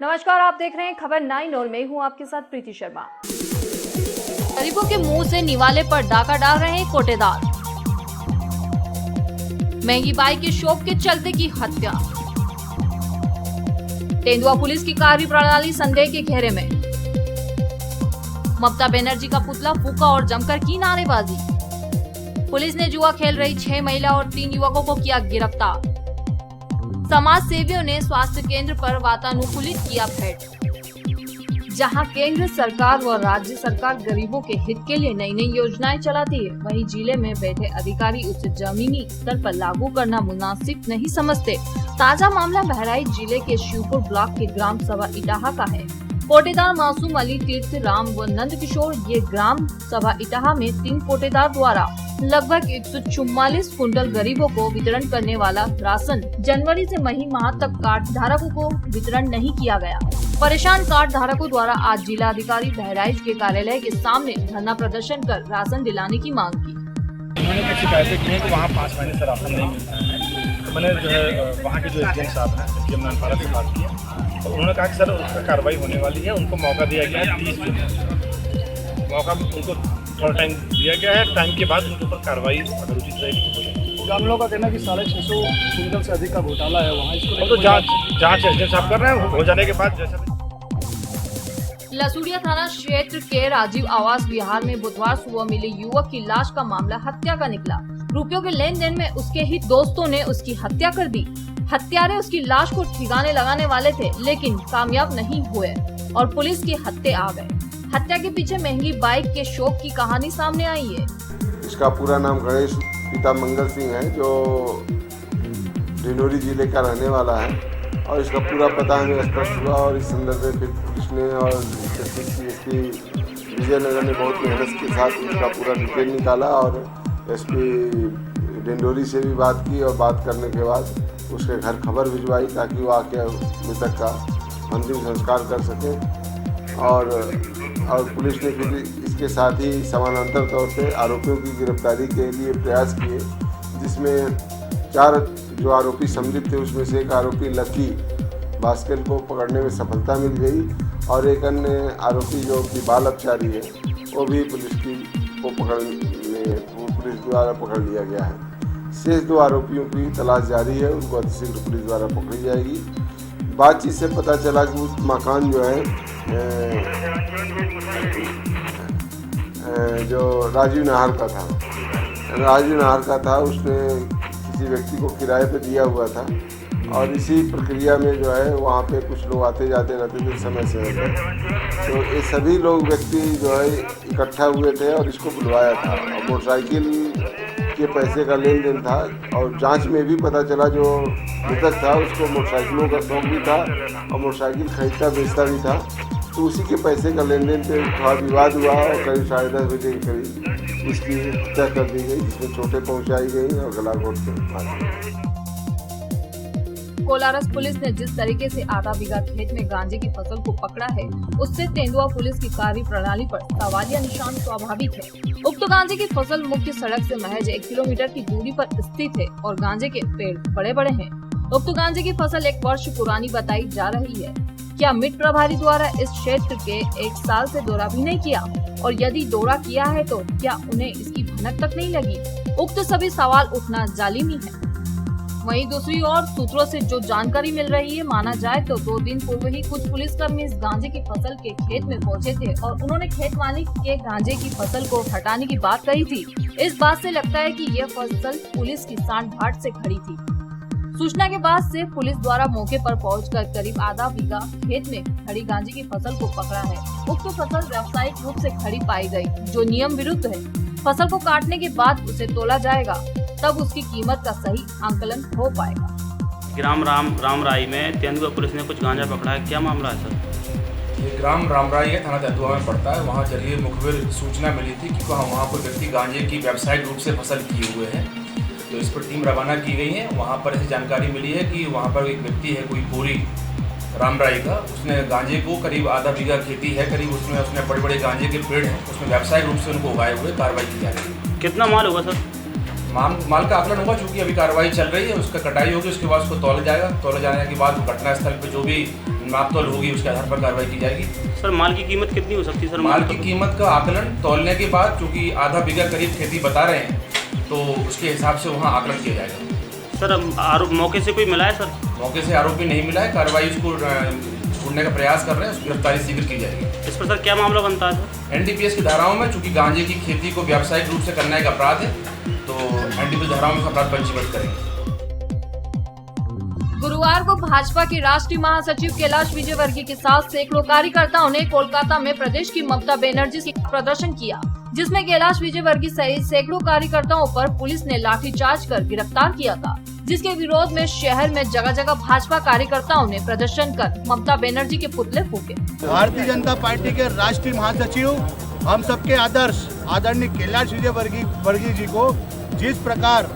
नमस्कार, आप देख रहे हैं खबर 9 और मैं हूं आपके साथ प्रीति शर्मा। गरीबों के मुंह से निवाले पर डाका डाल रहे हैं कोटेदार। महंगी बाइक के शौक के चलते की हत्या। तेंदुआ पुलिस की कार्यप्रणाली संदेह के घेरे में। ममता बनर्जी का पुतला फूका और जमकर की नारेबाजी। पुलिस ने जुआ खेल रही 6 महिला और 3 युवकों को किया गिरफ्तार। समाज सेवियों ने स्वास्थ्य केंद्र पर वातानुकूलित किया भेंट। जहां केंद्र सरकार व राज्य सरकार गरीबों के हित के लिए नई नई योजनाएं चलाती है, वहीं जिले में बैठे अधिकारी उसे जमीनी स्तर पर लागू करना मुनासिब नहीं समझते। ताजा मामला बहराइच जिले के शिवपुर ब्लॉक के ग्राम सभा इटाहा का है। कोटेदार मासूम अली, तीर्थ राम व नंद किशोर ये ग्राम सभा इटाहा में 3 कोटेदार द्वारा लगभग 144 कुंटल गरीबों को वितरण करने वाला राशन जनवरी से मई माह तक कार्ड धारकों को वितरण नहीं किया गया। परेशान कार्ड धारकों द्वारा आज जिला अधिकारी बहराइच के कार्यालय के सामने धरना प्रदर्शन कर राशन दिलाने की मांग की। उन्होंने शिकायतें की हैं कि वहाँ 5 महीने से राशन नहीं मिलता है। तो मैंने जो है वहाँ के जो एसडीएम साहब हैं, एसडीएम नानपाड़ा से बात किया तो उन्होंने कहा कि सर उस पर कार्रवाई होने वाली है। उनको मौका दिया गया है 30 दिन, मौका उनको थोड़ा टाइम दिया गया है। टाइम के बाद उनके ऊपर कार्रवाई अगर उचित रहेगी तो हो जाएगी। ग्रामीणों का कहना है कि 650 कुंटल से अधिक का घोटाला है वहाँ, इसको तो जाँच एसडीएम साहब कर रहे हैं। हो जाने के बाद जैसा लसूड़िया थाना क्षेत्र के राजीव आवास विहार में बुधवार सुबह मिले युवक की लाश का मामला हत्या का निकला। रुपयों के लेन देन में उसके ही दोस्तों ने उसकी हत्या कर दी। हत्यारे उसकी लाश को ठिकाने लगाने वाले थे, लेकिन कामयाब नहीं हुए और पुलिस के हत्थे आ गए। हत्या के पीछे महंगी बाइक के शौक की कहानी सामने आई है। इसका पूरा नाम गणेश पिता मंगल सिंह है, जो डिंडोरी जिले का रहने वाला है और इसका पूरा पता हमें स्पष्ट हुआ और इस संदर्भ में फिर पुलिस ने और एसपी विजयनगर ने बहुत मेहनत के साथ इसका पूरा डिटेल निकाला और एसपी डिंडोरी से भी बात की और बात करने के बाद उसके घर खबर भिजवाई ताकि वो आके मृतक का अंतिम संस्कार कर सके। और पुलिस ने फिर इसके साथ ही समानांतर तौर पे आरोपियों की गिरफ्तारी के लिए प्रयास किए, जिसमें 4 जो आरोपी सम्मिलित थे उसमें से एक आरोपी लकी भास्कर को पकड़ने में सफलता मिल गई और एक अन्य आरोपी जो कि बाल अपचारी है वो भी पुलिस द्वारा पकड़ लिया गया है। शेष 2 आरोपियों की तलाश जारी है, उनको अतिशीघ्र पुलिस द्वारा पकड़ी जाएगी। बातचीत से पता चला कि उस मकान जो है जो राजीव नाहर का था, उसने किसी व्यक्ति को किराए पे दिया हुआ था और इसी प्रक्रिया में जो है वहाँ पे कुछ लोग आते जाते रहते थे समय से। तो ये सभी लोग व्यक्ति जो है इकट्ठा हुए थे और इसको बुलवाया था और मोटरसाइकिल के पैसे का लेन देन था और जांच में भी पता चला जो मृतक था उसको मोटरसाइकिलों का शौक भी था और मोटरसाइकिल खरीदता बेचता भी था। तो उसी के पैसे का लेन देन पे थोड़ा विवाद हुआ और करीब 10:30 बजे के करीब इसकी हत्या कर दी गई, जिसमें चोटें पहुंचाई गई और गला घोट के मार दिया। कोलारस पुलिस ने जिस तरीके से आधा बीघा खेत में गांजे की फसल को पकड़ा है, उससे तेंदुआ पुलिस की कार्यप्रणाली पर सवालिया निशान स्वाभाविक है। उक्त गांजे की फसल मुख्य सड़क से महज 1 किलोमीटर की दूरी पर स्थित है और गांजे के पेड़ बड़े बड़े हैं। उक्त गांजे की फसल 1 वर्ष पुरानी बताई जा रही है। क्या मिट प्रभारी द्वारा इस क्षेत्र के 1 साल से दौरा भी नहीं किया और यदि दौरा किया है तो क्या उन्हें इसकी भनक तक नहीं लगी? उक्त सभी सवाल उठना जालिमी है। वहीं दूसरी ओर सूत्रों से जो जानकारी मिल रही है, माना जाए तो 2 दिन पूर्व ही कुछ पुलिसकर्मी इस गांजे की फसल के खेत में पहुंचे थे और उन्होंने खेत मालिक के गांजे की फसल को हटाने की बात कही थी। इस बात से लगता है कि यह फसल पुलिस की सांठ भाट से खड़ी थी। सूचना के बाद से पुलिस द्वारा मौके पर पहुंचकर करीब आधा बीघा खेत में खड़ी गांजे की फसल को पकड़ा है। उक्त फसल व्यावसायिक रूप से खड़ी पाई गई, जो नियम विरुद्ध है। फसल को काटने के बाद उसे तोला जाएगा, तब उसकी कीमत का सही आंकलन हो पाएगा। ग्राम रामराई में तेंदुआ पुलिस ने कुछ गांजा पकड़ा है, क्या मामला है सर? ये ग्राम रामराई है, थाना तेंदुआ में पड़ता है। वहाँ जरिए मुखबिर सूचना मिली थी कि वहाँ कोई व्यक्ति गांजे की व्यावसायिक रूप से फसल किए हुए हैं, तो इस पर टीम रवाना की गई है। वहाँ पर ऐसी जानकारी मिली है कि वहाँ पर एक व्यक्ति है कोई पूरी रामराई का, उसने गांजे को करीब आधा बीघा खेती है, करीब उसने बड़े बड़े गांजे के पेड़ हैं, उसमें व्यावसायिक रूप से उनको उगाए हुए कार्रवाई की जा रही है। कितना माल होगा सर? माल का आकलन होगा, चूँकि अभी कार्रवाई चल रही है, उसका कटाई होगी, उसके बाद उसको तौला जाएगा। तौला जाने के बाद घटनास्थल पर जो भी नाप तौल होगी उसके आधार पर कार्रवाई की जाएगी। सर माल की कीमत कितनी हो सकती है सर? माल की कीमत का आकलन तौलने के बाद, चूँकि आधा बीघा करीब खेती बता रहे हैं, तो उसके हिसाब से वहाँ आकलन किया जाएगा। सर आरोप मौके से कोई मिला है सर? मौके से आरोपी नहीं मिला है, कार्रवाई उसको ढूंढने का प्रयास कर रहे हैं, उसकी गिरफ्तारी शीघ्र की जाएगी। इस पर सर क्या मामला बनता है सर? एनडीपीएस की धाराओं में, चूँकि गांजे की खेती को व्यावसायिक रूप से करना एक अपराध है, तो एनडीपीएस धाराओं में अपराध पंजीबद्ध करेंगे। गुरुवार को भाजपा के राष्ट्रीय महासचिव कैलाश विजयवर्गीय के साथ सैकड़ों कार्यकर्ताओं ने कोलकाता में प्रदेश की ममता बनर्जी से प्रदर्शन किया, जिसमें कैलाश विजयवर्गीय सहित सैकड़ों कार्यकर्ताओं पर पुलिस ने लाठीचार्ज कर गिरफ्तार किया था, जिसके विरोध में शहर में जगह जगह भाजपा कार्यकर्ताओं ने प्रदर्शन कर ममता बनर्जी के पुतले फूके। भारतीय जनता पार्टी के राष्ट्रीय महासचिव, हम सबके आदर्श आदरणीय कैलाश विजयवर्गीय जी को जिस प्रकार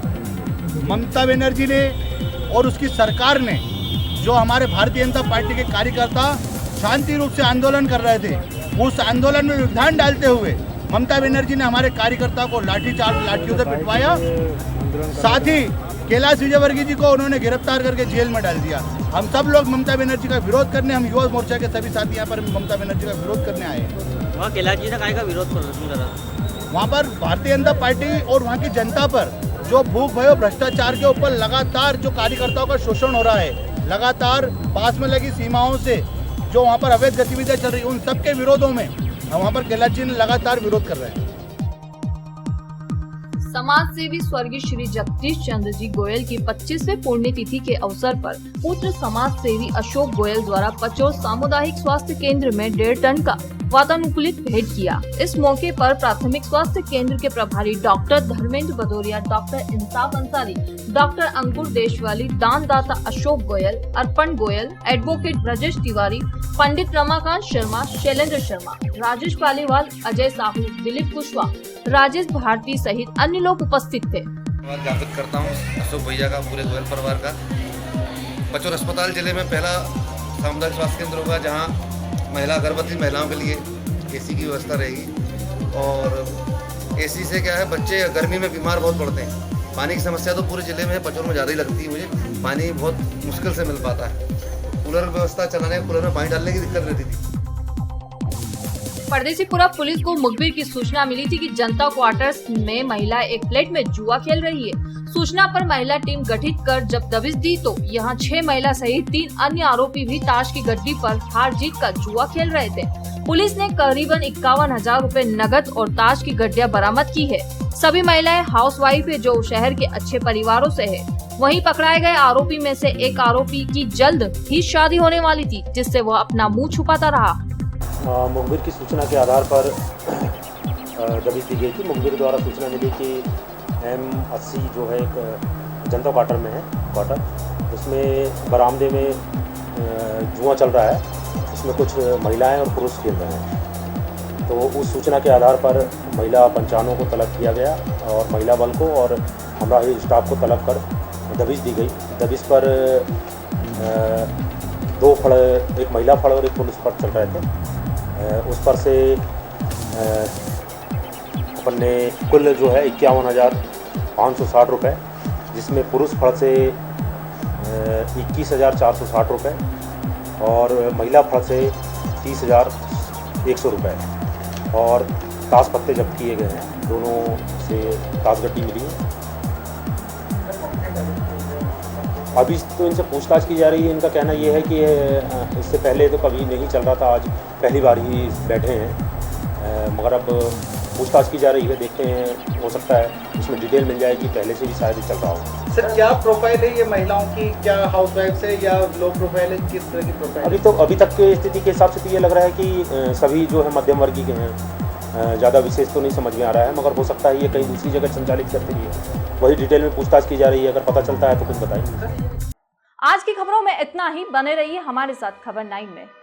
ममता बनर्जी ने और उसकी सरकार ने, जो हमारे भारतीय जनता पार्टी के कार्यकर्ता शांति रूप से आंदोलन कर रहे थे, उस आंदोलन में विघ्न डालते हुए ममता बनर्जी ने हमारे कार्यकर्ता को लाठियों से पिटवाया। साथ ही कैलाश विजयवर्गीय जी को उन्होंने गिरफ्तार करके जेल में डाल दिया। हम सब लोग ममता बनर्जी का विरोध करने, हम युवा मोर्चा के सभी साथी यहाँ पर ममता बनर्जी का विरोध करने आए हैं। वहाँ कैलाश जी ने काय का विरोध प्रदर्शन करा? वहाँ पर भारतीय जनता पार्टी और वहाँ की जनता पर जो भूख भयो भ्रष्टाचार के ऊपर लगातार जो कार्यकर्ताओं का शोषण हो रहा है, लगातार पास में लगी सीमाओं से जो वहाँ पर अवैध गतिविधियाँ चल रही, उन सब के विरोधों में वहाँ पर कैलाश जी ने लगातार विरोध कर रहे हैं। समाज सेवी स्वर्गीय श्री जगदीश चंद्र जी गोयल की 25वें पुण्यतिथि के अवसर पर पुत्र समाज सेवी अशोक गोयल द्वारा पचोर सामुदायिक स्वास्थ्य केंद्र में 1.5 टन का वातानुकूलित भेंट किया। इस मौके पर प्राथमिक स्वास्थ्य केंद्र के प्रभारी डॉक्टर धर्मेंद्र भदौरिया, डॉक्टर इंसाफ अंसारी, डॉक्टर अंकुर देशवाली, दानदाता अशोक गोयल, अर्पण गोयल, एडवोकेट ब्रजेश तिवारी, पंडित रमाकांत शर्मा, शैलेंद्र शर्मा, राजेश पालीवाल, अजय साहू, दिलीप कुशवाहा, राजेश भारती सहित अन्य लोग उपस्थित थे। धन्यवाद ज्ञापित करता हूँ अशोक भैया का, पूरे गोयल परिवार का। पचोर अस्पताल जिले में पहला सामुदायिक स्वास्थ्य केंद्र होगा जहाँ महिला गर्भवती महिलाओं के लिए एसी की व्यवस्था रहेगी। और एसी से क्या है, बच्चे गर्मी में बीमार बहुत पड़ते हैं। पानी की समस्या तो पूरे जिले में, पचोर में ज़्यादा ही लगती है मुझे, पानी बहुत मुश्किल से मिल पाता है। कूलर व्यवस्था चलाने, कूलर में पानी डालने की दिक्कत रहती थी। परदेसीपुरा पुलिस को मुखबिर की सूचना मिली थी कि जनता क्वार्टर्स में महिला एक फ्लैट में जुआ खेल रही है। सूचना पर महिला टीम गठित कर जब दबिश दी तो यहाँ 6 महिला सहित 3 अन्य आरोपी भी ताश की गड्डी पर हार जीत का जुआ खेल रहे थे। पुलिस ने करीबन 51,000 रुपए नकद और ताश की गड्डियां बरामद की है। सभी महिलाएं हाउसवाइफ है जो शहर के अच्छे परिवारों से है। वहीं पकड़ाए गए आरोपी में से एक आरोपी की जल्द ही शादी होने वाली थी, जिससे वह अपना मुँह छुपाता रहा। मुखबिर की सूचना के आधार पर दबिश दी गई थी। मुखबिर द्वारा सूचना मिली कि M80 जो है एक जनता क्वार्टर में है क्वार्टर, उसमें बरामदे में जुआ चल रहा है। उसमें कुछ महिलाएं और पुरुष खेल रहे हैं। तो उस सूचना के आधार पर महिला पंचानों को तलब किया गया और महिला बल को और हमारा स्टाफ को तलब कर दबिश दी गई। दबिश पर 2 फड़, एक महिला फड़ और एक पुरुष फड़ चल रहे थे। उस पर से अपन ने कुल जो है 51,560 रुपये, जिसमें पुरुष फड़ से 21,460 रुपये और महिला फड़ से 30,100 रुपये और ताश पत्ते जब्त किए गए हैं। दोनों से ताश गड्डी मिली है। अभी तो इनसे पूछताछ की जा रही है। इनका कहना ये है कि इससे पहले तो कभी नहीं चल रहा था, आज पहली बार ही बैठे हैं। मगर अब पूछताछ की जा रही है, देखते हैं, हो सकता है इसमें डिटेल मिल जाएगी, पहले से भी शायद ही चल रहा हो। सर क्या प्रोफाइल है ये महिलाओं की, क्या हाउसवाइफ है या लो प्रोफाइल है, किस तरह की प्रोफाइल? अभी तक के स्थिति के हिसाब से तो ये लग रहा है कि सभी जो है मध्यम वर्गीय के हैं। ज़्यादा विशेष तो नहीं समझ में आ रहा है, मगर हो सकता है ये कहीं दूसरी जगह संचालित करती है। वही डिटेल में पूछताछ की जा रही है। अगर पता चलता है तो कुछ बताएंगे। आज की खबरों में इतना ही। बने रहिए हमारे साथ खबर 9 में।